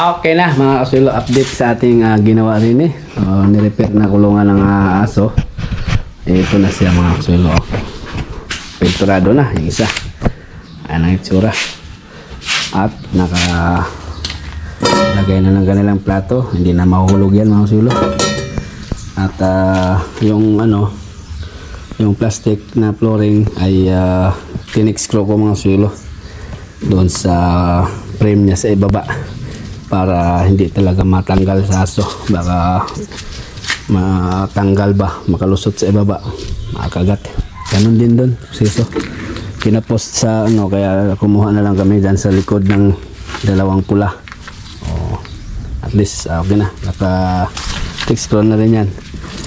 Okay na mga kasulo, update sa ating ginawa rin eh. Nirepair na kulungan ng aso. Ito na siya mga kasulo. Pinturado na yung isa. Ayan ang itsura. At lagay na ng kanilang plato. Hindi na mahuhulog yan mga kasulo. At yung yung plastic na flooring ay tinexcrew ko mga kasulo doon sa frame niya sa ibaba, para hindi talaga matanggal sa aso. Baka matanggal ba, makalusot sa ibaba, makagat. Ganun din doon, siso. Pinapost sa kaya kumuha na lang kami dyan sa likod ng dalawang pula. At least okay na, naka-texture na rin yan.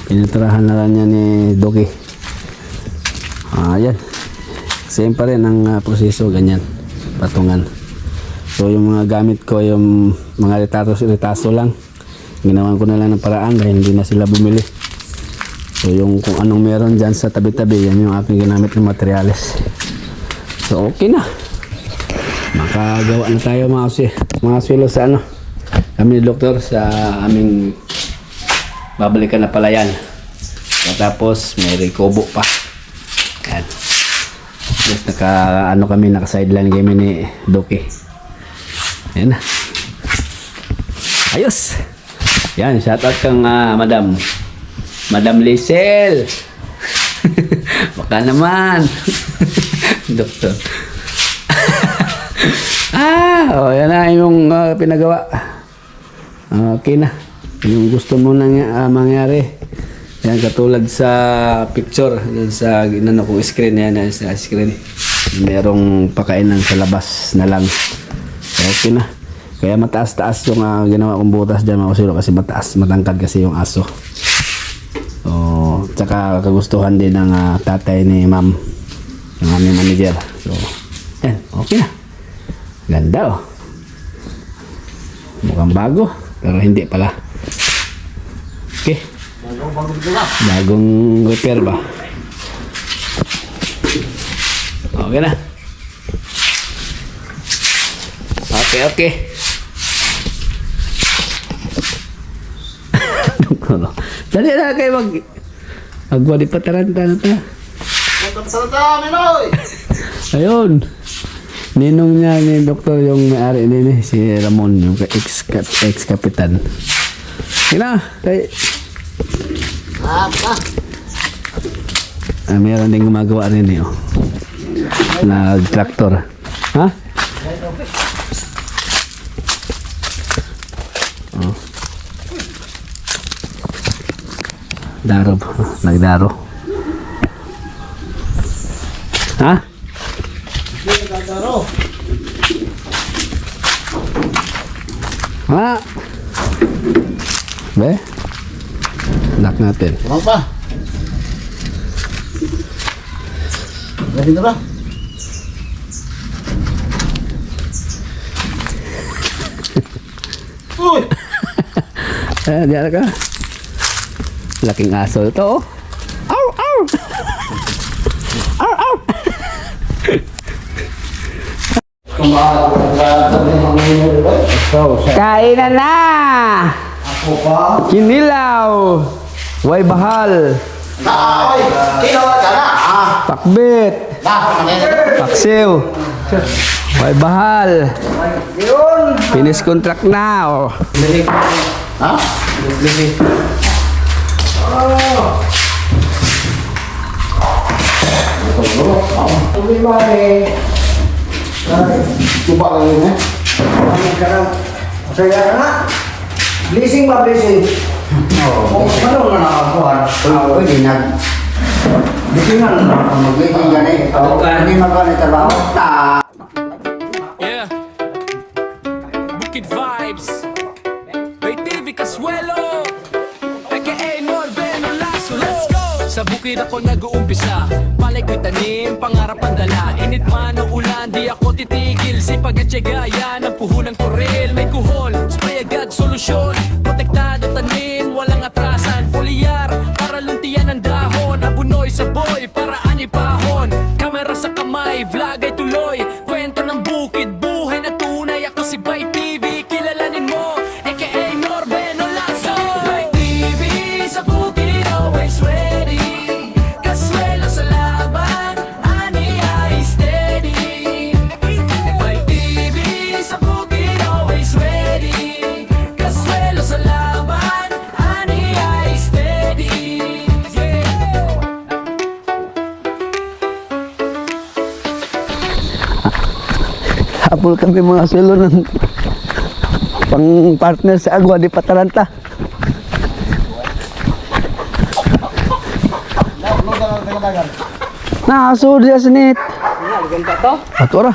Piniturahan na lang yan ni Doki. Yan, same pa rin ang proseso, ganyan, patungan. So yung mga gamit ko, yung mga retaso lang, ginawan ko na lang ng paraan dahil hindi na sila bumili. So yung kung anong meron dyan sa tabi-tabi, yan yung aking ginamit ng materyales. So okay na, makagawa na tayo mga swilo sa kami ni doktor sa aming babalikan na palayan. Tapos may recobo pa. Yan. Just naka sideline game ni Doki. Ayan na. Ayos. Yan, shoutout kang Madam Lisel. Baka naman. Doktor. Yan na yung pinagawa. Okay na. Yung gusto mo nang mangyari. Yan, katulad sa picture, yan sa kong screen, yan sa screen. Merong pakainan sa labas na lang. Okay na. Kaya mataas-taas yung ginawa kong butas dyan mga kasulo, kasi matangkad kasi yung aso. So, tsaka kagustuhan din ng tatay ni ma'am, yung aming manager. So, yan, okay na. Ganda mukhang bago, pero hindi pala. Okay. Bagong repair ba? Okay na. Okay. Dali na kayo mag-body pataranta na ta. Ayun. Ninong niya ni doktor yung may-ari nini, si Ramon, yung ex-kapitan. Kina, kay meron din gumagawa rin nag-tractor. Ha? Daro, nagdaro. Ha? Ha? Be? Lock natin. Ano pa? Ganito ba? Uy! Diyan ka. Laking aso ito. Ow! Ow! Ow! Ow! Kainan na! Ako pa? Kinilaw! Way bahal! Oy! Kinawa ka na! Pakbit! Paksiw! Way bahal! Finish contract na! Ha? Coba lang yun Saya na. Blessing ba blessing? Oo. Ano na nakakuha? Pwede na. Blessing na Mag-blessing ka na eh. Hindi magkano trabaho. Yeah. Bukid Vibes. Bay TV Casuelo. AKA Norbeno Lasso. Let's go! Sa bukid ako nag-uumpisa. Palay ko'y tanim, pangarap ang dala. Init man o ulan, di ako titigil. Sipag at tiyaga, yan ang puhunang kurel. May kuhol, spray agad, solusyon. Protektado tanim, walang atrasan. Foliar, para luntian ang dahon. Abunoy sa boy, para anipahon. Kamera sa kamay, vlog ay tuloy. Kwento ng bukid, buhay na tunay. Ako si Bay TV. Habol kami mga sulo ng pang partner sa Agua de Pataranta. Nakasud dia senit. Ganda to. Ato ra.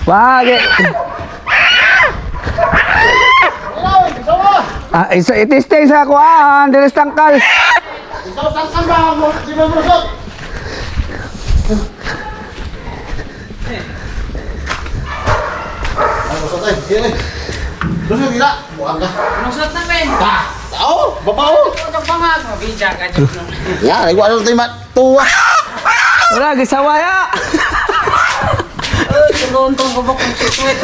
Wag. Isa itisting sa kuan, diris tangkal. Nusot na pen. Tao, babaw. Utang pangag, mabidya ka dyan. Ya, igual ano tayo matuwa. Wala gisawaya. Tuluntong ko ba kung siswit?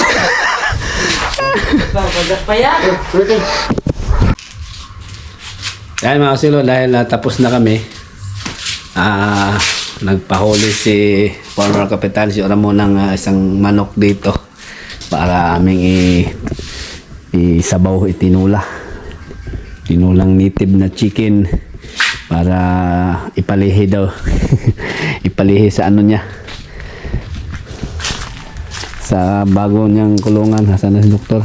Bagas pa yan. Dahil mga silo, dahil tapos na kami, nagpahuli si former kapitan, si Oramo ng isang manok dito para aming isabaw, itinula. Tinulang native na chicken para ipalihi daw. Ipalihi sa ano niya. Sa bago niyang kulungan. Nasaan na si doktor?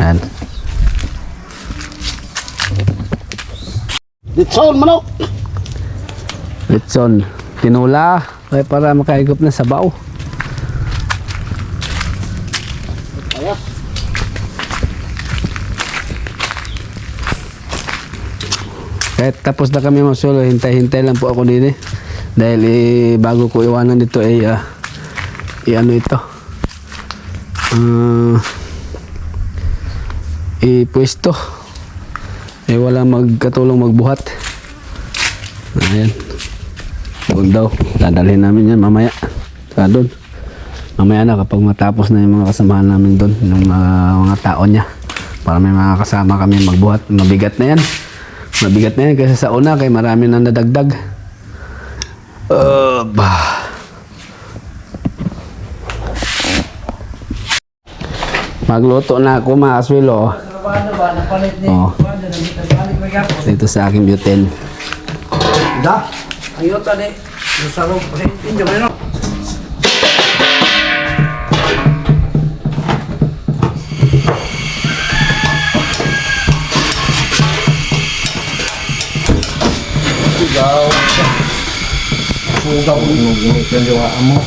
Ayan. Ditson manok. Litson. Tinula. Ay, para makaigop na sabaw. Kahit tapos na kami masulo, hintay-hintay lang po ako din dahil bago ko iwanan dito ano ito pwesto wala magkatulong magbuhat. Ayan, doon daw dadalhin namin yan mamaya sa doon. Mamaya na kapag matapos na yung mga kasamahan namin doon, yung mga tao niya, para may mga kasama kami magbuhat. Mabigat na yan kasi sa una kay marami nang nadagdag. Magluto na ako mga kaswilo. Oh. Dito sa aking butane. Da. Ayo tadi. Sarong pinjam no. Sugaw ginitan juga amo.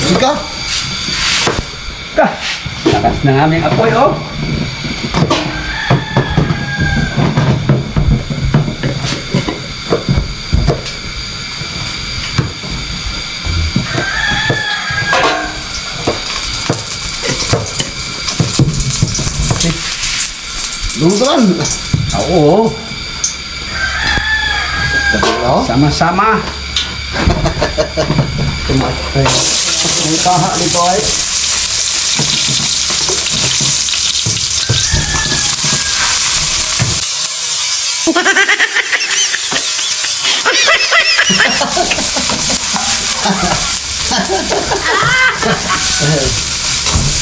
Sika. Lakas ng aming apoy, oh. Dulutan. Oo. Oh. Sama-sama. May kaha dito ay.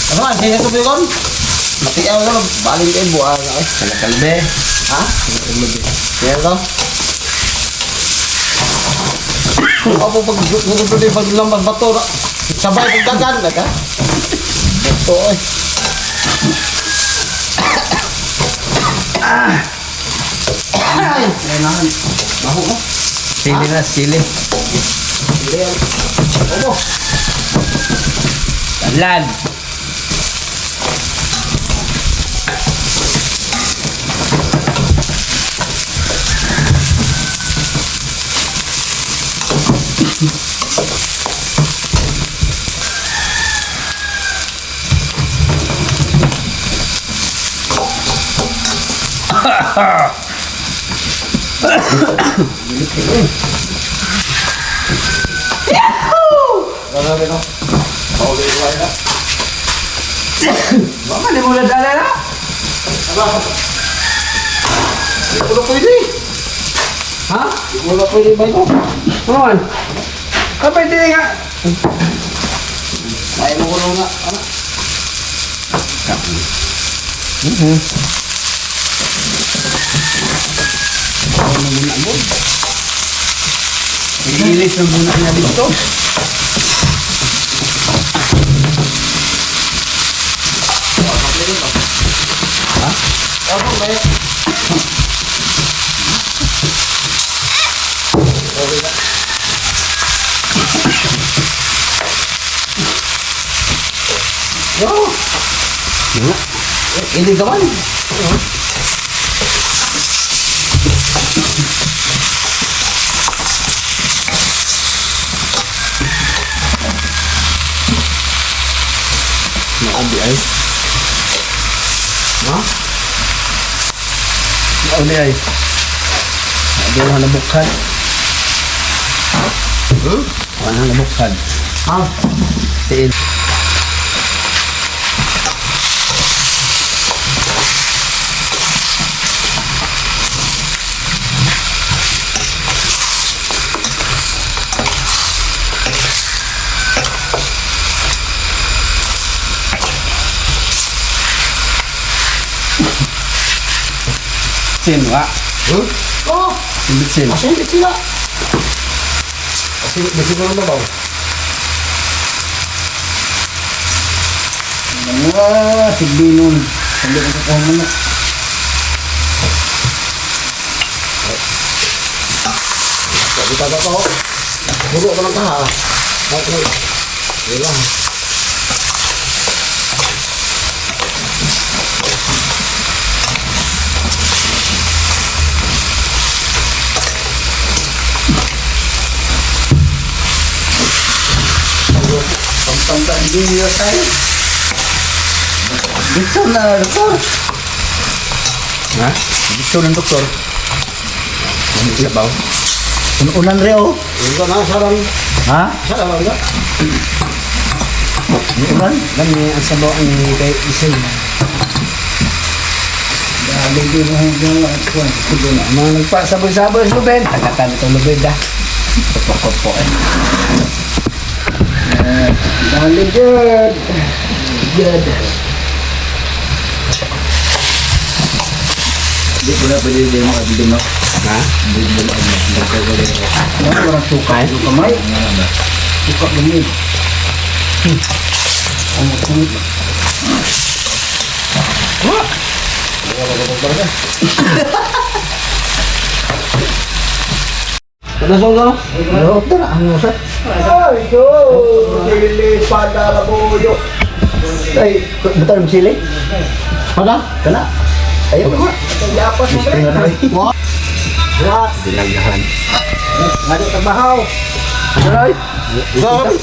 Ano man, sino ko bigon? Matiaw ko, baling kayo buwan. Kalakalbe. Ha? Sino ko? Ako pag gusto din paglamang bato na. Sabay pagdagan na ka. Bato ay. Ay, nahan. Baho mo. Sili na, sili. Hindi yan. Opo. Talan. Baka di mo nadala na. Hindi ko pwede. Ha? Hindi ko pwede ba ito? Kumawan. Kapag hindi nga. Ay mo ko nga. Ano? Ilis ng muna niya dito. Ako ba yan? Yo! Ini gawan. Naabi ay. Ha? Naabi ay. Naabi ang nabukhan. Ang nabukhan. Ha? Tiin. Sin, wa? Oh! Simbit sin. Asin di sila. Asin di sila na ba? Mga sigbinon. Hindi ko sa mga Sabi taga ko. Bugo ko lang ka ha. Okay. Wala. pampang hindi nyo tayo. Dito na, doktor. Ha? Gusto ng doktor. Ano siya ba? Unan reo. Ito na sarang. Ha? Sarang na. Unan? Gani ang sabaw ang kay isay. Dali din mo yung kuwan. Sige na. Mga nagpasaboy-saboy sa lubid. Tagatan ito lubid ah. Kopo-kopo eh. Dali good. Good. Di ko na pwede din mga bibig, no? Ha? Ano orang suka? Suka may? Suka bumi. Ang kulit. Panasong ka? Doktor, ang usap. Ay, so. Sili, pada, labuyo. Ay, betul ang sili? Pada? Kena. Ayo, ba? Yapas mo ba? Wah, Bilanggahan. ngado trabaho. Ano rin? Sorry.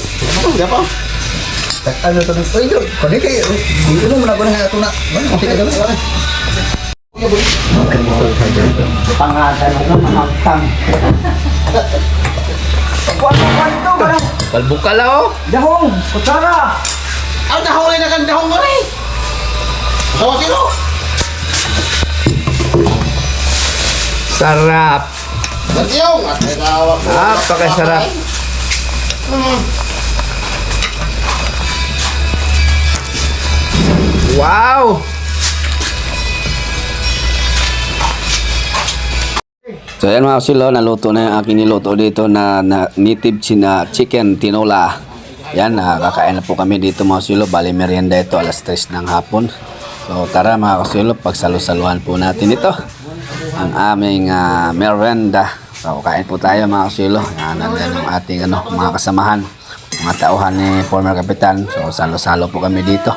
Dia pa. Ano to ng oy, kani kay dito mo na ko na ato na. Ano kasi kada ba? Pangatan na mahangtang. Kwento ba? Palbuka la oh. Dahong, kutsara. Ang dahong na kan dahong mo rin. Tawa sino? Sarap. Batyong. At may tawag. Napakasarap. Wow! So yan mga kasilo, naluto na yung aking niluto dito na native chicken tinola. Yan, kakain na po kami dito mga kasilo. Bali merienda ito, alas 3 ng hapon. So tara mga kasilo, pagsalo-saluhan po natin ito. Ang aming merienda. So kain po tayo mga kasilo. Yan, nandiyan ang ating mga kasamahan. Mga tauhan ni former kapitan. So salo-salo po kami dito.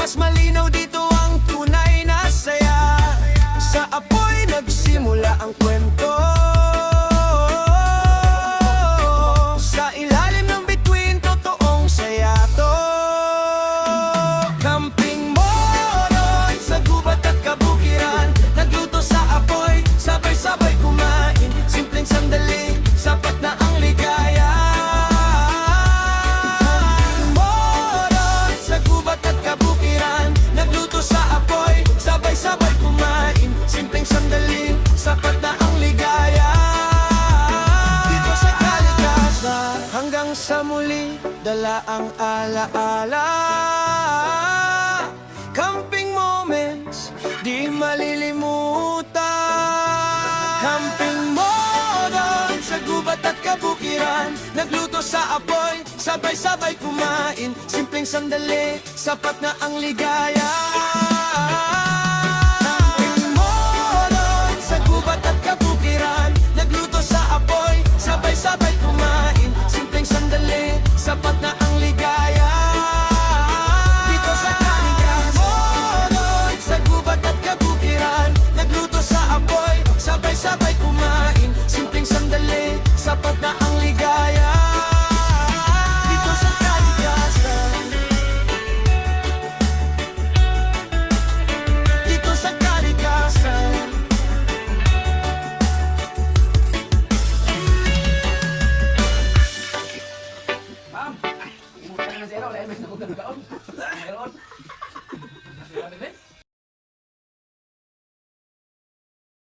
Mas malinaw dito ang tunay na saya. Sa apoy nagsimula ang kwento. Sa ilalim ng bituin, totoong saya to. Camping moron sa gubat at kabukiran, nagluto sa apoy, sabay-sabay kumain. Simpleng sandali, sapat na ang ligaya. Camping moron sa gubat at kabukiran, nagluto sa apoy, sabay-sabay kumain. Simpleng sandali, sapat na ang ligaya. Dito sa kalikasan, hanggang sa muli, dala ang alaala. Camping moments, di malilimutan. Camping moron sa gubat at kabukiran, nagluto sa apoy, sabay-sabay kumain. Simpleng sandali, sapat na ang ligaya. Camping moron sa gubat at kabukiran, nagluto sa apoy, sabay-sabay kumain. Simpleng sandali, sapat na ang ligaya. Dito sa kalikasan, sa gubat at kabukiran, nagluto sa apoy, sabay-sabay kumain. Simpleng sandali, sapat na ang ligaya. Dito sa kalikasan, dito sa kalikasan. Ma'am, imutan na zero, dahil may nakugang kaon. Meron.